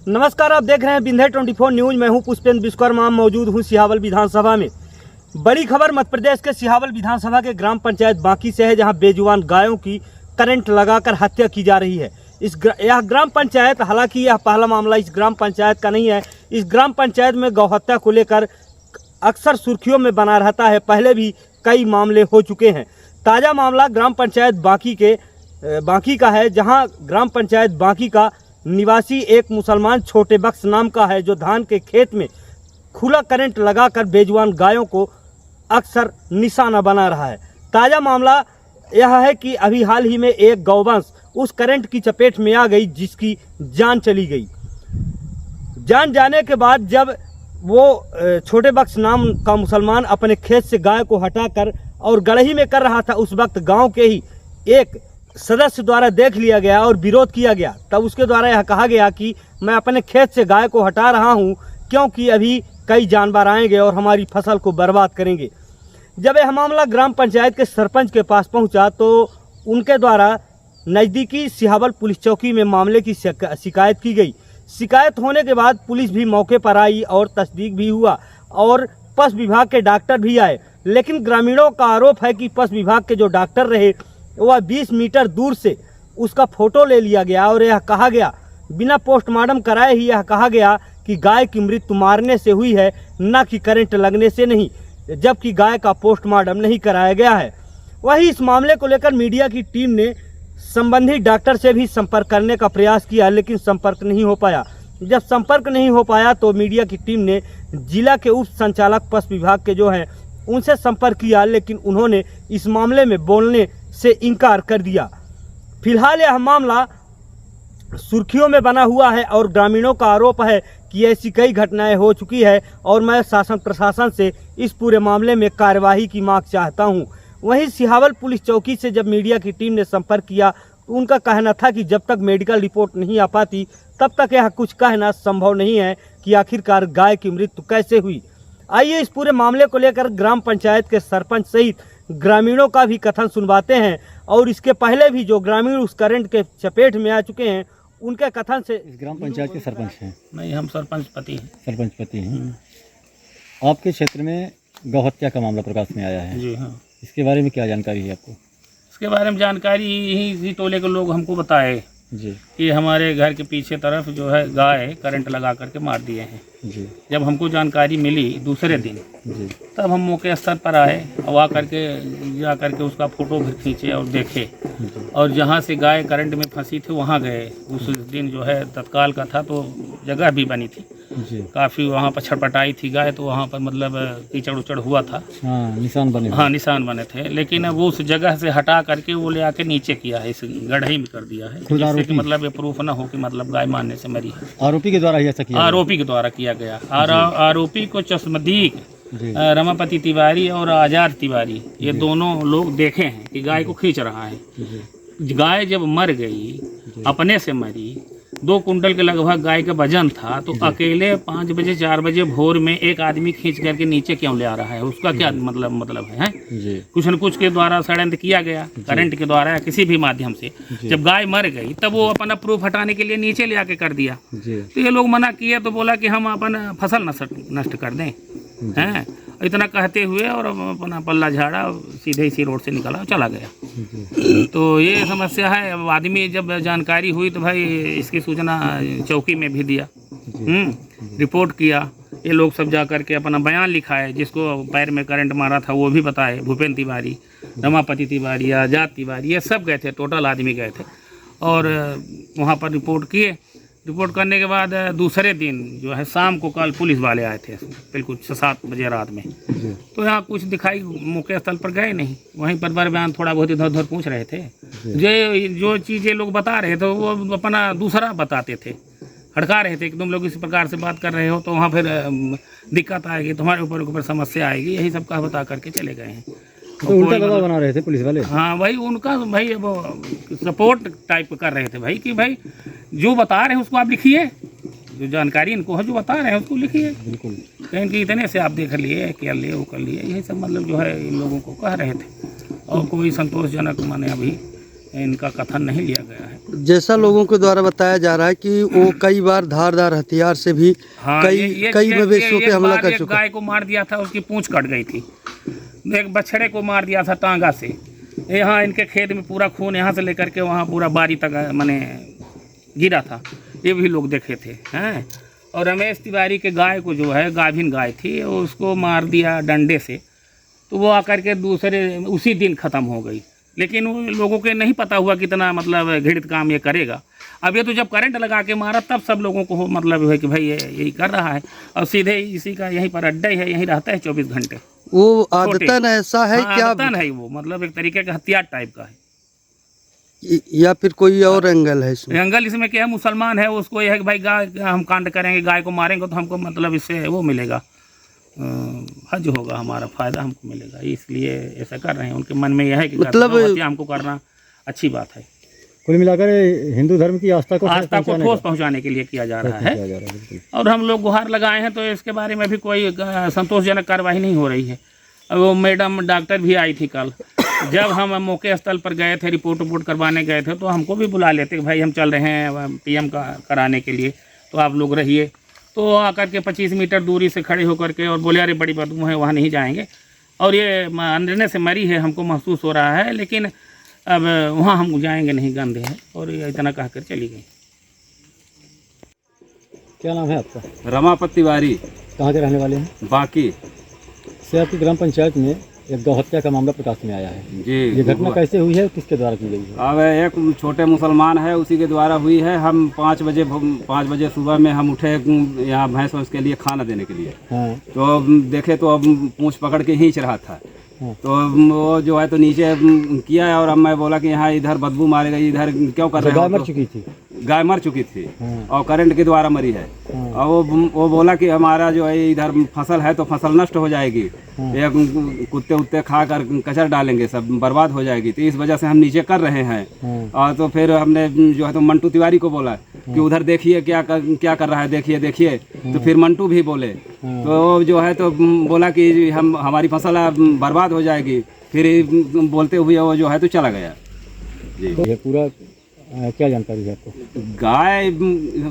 नमस्कार, आप देख रहे हैं बिंधे 24 न्यूज। मैं हूं पुष्पेंद्र विश्वकर्मा। मौजूद हूं सिहावल विधानसभा में। बड़ी खबर मध्य प्रदेश के सिहावल विधानसभा के ग्राम पंचायत बांकी से है, जहां बेजुबान गायों की करंट लगाकर हत्या की जा रही है। यह ग्राम पंचायत, हालांकि यह पहला मामला इस ग्राम पंचायत का नहीं है। इस ग्राम पंचायत में गौहत्या को लेकर अक्सर सुर्खियों में बना रहता है। पहले भी कई मामले हो चुके हैं। ताज़ा मामला ग्राम पंचायत बांकी का है, जहां ग्राम पंचायत बांकी का निवासी एक मुसलमान छोटे बख्श नाम का है, जो धान के खेत में खुला करंट लगाकर बेजुबान गायों को अक्सर निशाना बना रहा है। ताज़ा मामला यह है कि अभी हाल ही में एक गौवंश उस करंट की चपेट में आ गई, जिसकी जान चली गई। जान जाने के बाद जब वो छोटे बख्श नाम का मुसलमान अपने खेत से गाय को हटाकर और गड़ही में कर रहा था, उस वक्त गांव के ही एक सदस्य द्वारा देख लिया गया और विरोध किया गया। तब उसके द्वारा यह कहा गया कि मैं अपने खेत से गाय को हटा रहा हूं, क्योंकि अभी कई जानवर आएंगे और हमारी फसल को बर्बाद करेंगे। जब यह मामला ग्राम पंचायत के सरपंच के पास पहुंचा, तो उनके द्वारा नज़दीकी सिहावल पुलिस चौकी में मामले की शिकायत की गई। शिकायत होने के बाद पुलिस भी मौके पर आई और तस्दीक भी हुआ और पशु विभाग के डॉक्टर भी आए। लेकिन ग्रामीणों का आरोप है कि पशु विभाग के जो डॉक्टर रहे, वह 20 मीटर दूर से उसका फोटो ले लिया गया और यह कहा गया, बिना पोस्टमार्टम कराए ही यह कहा गया कि गाय की मृत्यु मारने से हुई है, न कि करंट लगने से नहीं, जबकि गाय का पोस्टमार्टम नहीं कराया गया है। वहीं इस मामले को लेकर मीडिया की टीम ने संबंधित डॉक्टर से भी संपर्क करने का प्रयास किया, लेकिन संपर्क नहीं हो पाया। जब संपर्क नहीं हो पाया तो मीडिया की टीम ने जिला के उप संचालक पशु विभाग के जो हैं उनसे संपर्क किया, लेकिन उन्होंने इस मामले में बोलने से इनकार कर दिया। फिलहाल यह मामला सुर्खियों में बना हुआ है और ग्रामीणों का आरोप है कि ऐसी कई घटनाएं हो चुकी है और मैं शासन प्रशासन से इस पूरे मामले में कार्यवाही की मांग चाहता हूं। वहीं सिहावल पुलिस चौकी से जब मीडिया की टीम ने संपर्क किया, तो उनका कहना था कि जब तक मेडिकल रिपोर्ट नहीं आ पाती, तब तक यह कुछ कहना संभव नहीं है कि आखिरकार गाय की मृत्यु कैसे हुई। आइए इस पूरे मामले को लेकर ग्राम पंचायत के सरपंच सहित ग्रामीणों का भी कथन सुनवाते हैं और इसके पहले भी जो ग्रामीण उस करंट के चपेट में आ चुके हैं, उनके कथन से। इस ग्राम पंचायत के सरपंच हैं? नहीं, हम सरपंच पति हैं। सरपंच पति हैं। आपके क्षेत्र में गौहत्या का मामला प्रकाश में आया है। जी हाँ। इसके बारे में क्या जानकारी है आपको? इसके बारे में जानकारी यही इसी टोले के लोग हमको बताए जी कि हमारे घर के पीछे तरफ जो है गाय करंट लगा करके मार दिए हैं। जी। जब हमको जानकारी मिली दूसरे दिन, जी। तब हम मौके स्तर पर आए और जा करके उसका फोटो भी खींचे और देखे, और जहाँ से गाय करंट में फंसी थी वहाँ गए। उस दिन जो है तत्काल का था, तो जगह भी बनी थी जी। काफ़ी, वहाँ पर छटपटाई थी गाय, तो वहाँ पर मतलब कीचड़ उचड़ हुआ था। हाँ, निशान बने। हाँ, निशान बने थे, लेकिन अब वो उस जगह से हटा करके वो ले आके नीचे किया है, इस गढ़ई में कर दिया है, जिससे कि मतलब ये प्रूफ ना हो कि मतलब गाय मारने से मरी है। आरोपी के द्वारा ही ऐसा किया? आरोपी के द्वारा किया गया। आरोपी को चश्मदीक रमापति तिवारी और आजाद तिवारी, ये दोनों लोग देखे हैं कि गाय को खींच रहा है। गाय जब मर गई, अपने से मरी, 2 कुंटल के लगभग गाय का वजन था, तो अकेले 5 बजे 4 बजे भोर में एक आदमी खींच करके नीचे क्यों ले आ रहा है? उसका क्या मतलब है? कुछ न कुछ के द्वारा षड्यंत्र किया गया, करंट के द्वारा या किसी भी माध्यम से। जब गाय मर गई, तब वो अपना प्रूफ हटाने के लिए नीचे ले आके कर दिया। तो ये लोग मना किए, तो बोला कि हम अपन फसल नष्ट कर दें, हैं? इतना कहते हुए और अपना पल्ला झाड़ा, सीधे इसी रोड से निकला और चला गया। तो ये समस्या है। अब आदमी जब जानकारी हुई तो भाई इसकी सूचना चौकी में भी दिया, रिपोर्ट किया। ये लोग सब जा करके अपना बयान लिखा है, जिसको पैर में करंट मारा था वो भी बताए। भूपेंद्र तिवारी, रमापति तिवारी, आजाद तिवारी, ये सब गए थे, टोटल आदमी गए थे और वहाँ पर रिपोर्ट किए। रिपोर्ट करने के बाद दूसरे दिन जो है शाम को कल पुलिस वाले आए थे, बिल्कुल 6-7 बजे रात में। तो यहाँ कुछ दिखाई, मौके स्थल पर गए नहीं, वहीं पर बयान थोड़ा बहुत इधर उधर पूछ रहे थे। जो चीज़ें लोग बता रहे थे वो अपना दूसरा बताते थे, हड़का रहे थे कि तुम लोग इस प्रकार से बात कर रहे हो तो वहाँ फिर दिक्कत आएगी, तुम्हारे ऊपर समस्या आएगी, यही सब कहा बता करके चले गए हैं। तो उल्टा दबाव बना रहे थे पुलिस वाले? हाँ भाई, उनका भाई वो सपोर्ट टाइप कर रहे थे भाई, कि भाई जो बता रहे हैं उसको आप लिखिए, जो जानकारी इनको है जो बता रहे हैं उसको लिखिए। बिल्कुल। कहीं कि इतने से आप देख लिए, क्या लिए, वो कर लिए, यही सब मतलब जो है इन लोगों को कह रहे थे। और कोई संतोषजनक माने अभी इनका कथन नहीं लिया गया है। जैसा लोगों के द्वारा बताया जा रहा है कि वो कई बार धारदार हथियार से भी कई मवेशियों पे हमला कर चुका। गाय को मार दिया था, उसकी पूंछ कट गई थी। एक बछड़े को मार दिया था टांगा से। यहाँ इनके खेत में पूरा खून यहाँ से लेकर के वहाँ पूरा बारी तक माने गिरा था, ये भी लोग देखे थे हैं। और रमेश तिवारी के गाय को जो है गाभिन गाय थी, उसको मार दिया डंडे से, तो वो आकर के दूसरे उसी दिन ख़त्म हो गई। लेकिन वो लोगों के नहीं पता हुआ कितना मतलब घृणित काम ये करेगा। अब ये तो जब करंट लगा के मारा तब सब लोगों को मतलब है कि भाई ये यही कर रहा है, और सीधे इसी का यहीं पर अड्डा है, यहीं रहता है 24 घंटे। वो आदतन ऐसा है क्या? आदतन है वो, मतलब एक तरीके का हथियार टाइप का है, या फिर कोई और एंगल है इसमें? एंगल इसमें क्या है, मुसलमान है, उसको यह है कि भाई गाय हम कांड करेंगे, गाय को मारेंगे तो हमको मतलब इससे वो मिलेगा, हज होगा, हमारा फायदा हमको मिलेगा, इसलिए ऐसा कर रहे हैं। उनके मन में यह है कि मतलब हमको करना अच्छी बात है। कुल मिलाकर हिंदू धर्म की आस्था को ठोस पहुंचाने के लिए किया जा रहा है। और हम लोग गुहार लगाए हैं, तो इसके बारे में भी कोई संतोषजनक कार्रवाई नहीं हो रही है। वो मैडम डॉक्टर भी आई थी कल, जब हम मौके स्थल पर गए थे, रिपोर्ट करवाने गए थे, तो हमको भी बुला लेते कि भाई हम चल रहे हैं PM का कराने के लिए, तो आप लोग रहिए। तो आकर के 25 मीटर दूरी से खड़े होकर के और बोले अरे बड़ी बदबू है, वहाँ नहीं जाएंगे, और ये अंदरने से मरी है, हमको महसूस हो रहा है, लेकिन अब वहाँ हम जाएंगे नहीं, गंदे है, और ये इतना कहकर चली गई। क्या नाम है आपका? रमापति तिवारी। कहाँ के रहने वाले हैं? बाकी से आपकी ग्राम पंचायत में एक गौ हत्या का मामला प्रकाश में आया है जी। ये घटना कैसे हुई है, किसके द्वारा की गई है? अब एक छोटे मुसलमान है, उसी के द्वारा हुई है। हम 5 बजे सुबह में हम उठे यहाँ भैंस वैंस के लिए खाना देने के लिए। हाँ। तो देखे तो अब पूंछ पकड़ के खींच रहा था। हाँ। तो वो जो है तो नीचे किया, और अब मैं बोला कि यहाँ इधर बदबू मारेगा, इधर क्यों कर रहे हो? गाय मर चुकी थी? गाय मर चुकी थी। हाँ। और करंट के द्वारा मरी है। हाँ। और वो बोला कि हमारा जो है इधर फसल है तो फसल नष्ट हो जाएगी। हाँ। ये कुत्ते उत्ते खा कर कचर डालेंगे, सब बर्बाद हो जाएगी, तो इस वजह से हम नीचे कर रहे हैं। हाँ। और तो फिर हमने जो है तो मंटू तिवारी को बोला कि उधर देखिए क्या कर रहा है, देखिए। तो फिर मंटू भी बोले, तो जो है तो बोला कि हमारी फसल बर्बाद हो जाएगी। फिर बोलते हुए वो जो है तो चला गया जी। ये पूरा क्या जानकारी है आपको? गाय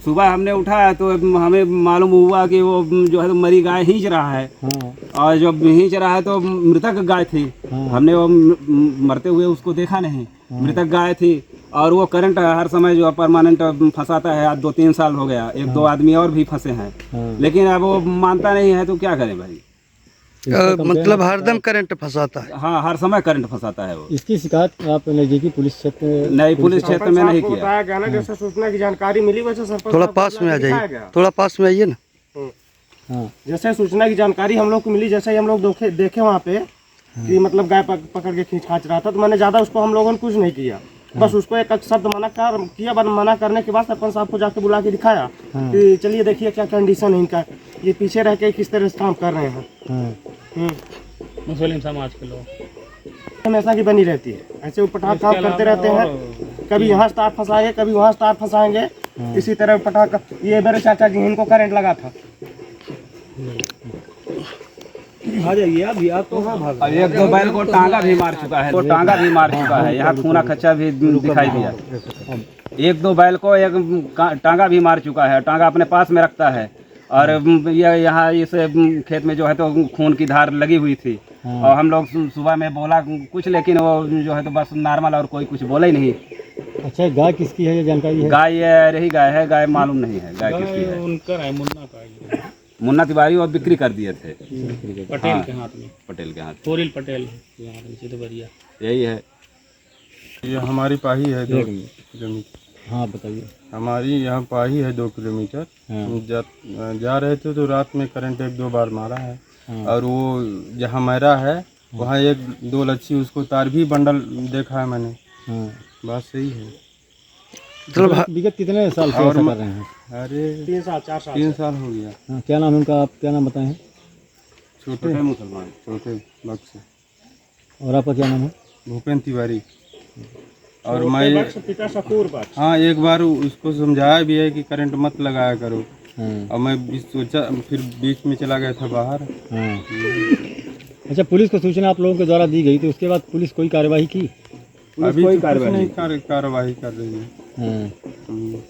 सुबह हमने उठा तो हमें मालूम हुआ कि वो जो है तो मरी गाय खींच रहा है। हाँ। और जब खींच रहा है तो मृतक गाय थी। हाँ। हमने वो मरते हुए उसको देखा नहीं। हाँ। मृतक गाय थी, और वो करंट हर समय जो परमानेंट फंसाता है। आज 2-3 साल हो गया, 1-2 आदमी और भी फंसे हैं। हाँ। लेकिन अब वो मानता नहीं है, तो क्या करें भाई। मतलब हरदम करंट फंसाता है? हाँ, हर समय करंट फंसाता है वो। इसकी शिकायत आप नजदीकी पुलिस क्षेत्र नहीं, पुलिस क्षेत्र में नहीं किया। जैसे सूचना की जानकारी मिली वैसे सरपंच थोड़ा पास में आ जाइए, थोड़ा पास में आइए ना। हाँ। जैसे सूचना की जानकारी हम लोग को मिली, जैसे हम लोग देखे वहाँ पे कि मतलब गाय पकड़ के खींच खाच रहा था, तो मैंने ज्यादा उसको हम लोगों ने कुछ नहीं किया। बस उसको एक शब्द मना किया। मना करने के बाद सरपंच साहब को जाके बुला के दिखाया कि चलिए देखिए क्या कंडीशन है इनका, ये पीछे रह के किस तरह से काम कर रहे हैं। मुस्लिम समाज के लोग हमेशा की बनी रहती है, ऐसे पटाख काम करते रहते हैं। कभी यहाँ स्टार फंसाएंगे, कभी वहाँ स्टार फंसाएंगे, इसी तरह पटाख। ये मेरे चाचा जी, इनको करंट लगा था। आ जाइए अभी आप तो। अब 1-2 बैल को टांगा भी मार चुका है, यहाँ खूना खच्चा भी दिखाई दिया। 1-2 बैल को एक टांगा भी मार चुका है, टांगा अपने पास में रखता है। और ये यहाँ इस खेत में जो है तो खून की धार लगी हुई थी। और हम लोग सुबह में बोला कुछ, लेकिन वो जो है तो बस नॉर्मल, और कोई कुछ बोला ही नहीं। अच्छा, गाय किसकी है ये जानकारी है? गाय ये रही गाय है, गाय मालूम नहीं है गाय किसकी है। उनका है मुन्ना का, मुन्ना तिवारी, और बिक्री कर दिए थे पटेल के हाथ में। पटेल के हाथ, फोरिल पटेल यहाँ बढ़िया यही है। ये हमारी पाही है 2 किलोमीटर। हाँ बताइए। हमारी यहाँ पाही है 2 किलोमीटर। जा रहे थे तो रात में करंट 1-2 बार मारा है। और वो जहाँ मरा है वहाँ 1-2 लच्छी उसको तार भी बंडल देखा है मैंने। बात सही है। मतलब विगत कितने साल से ऐसा कर रहे हैं? अरे 3-4 साल 3 साल हो गया। हाँ, क्या नाम है उनका? आप क्या नाम बताए हैं? छोटे मुसलमान, छोटे बक्स। और आपका क्या नाम है? भूपेंद्र तिवारी। और मैं पिता शकूर बख्श। हाँ, एक बार उसको समझाया भी है कि करंट मत लगाया करो। और मैं सोचा, फिर बीच में चला गया था बाहर। अच्छा, पुलिस को सूचना आप लोगों के द्वारा दी गई, तो उसके बाद पुलिस कोई कार्रवाई की? पुलिस अभी कोई तो कुछ कार्रवाई नहीं नहीं कार्रवाई कर रही है। हाँ। हम्म।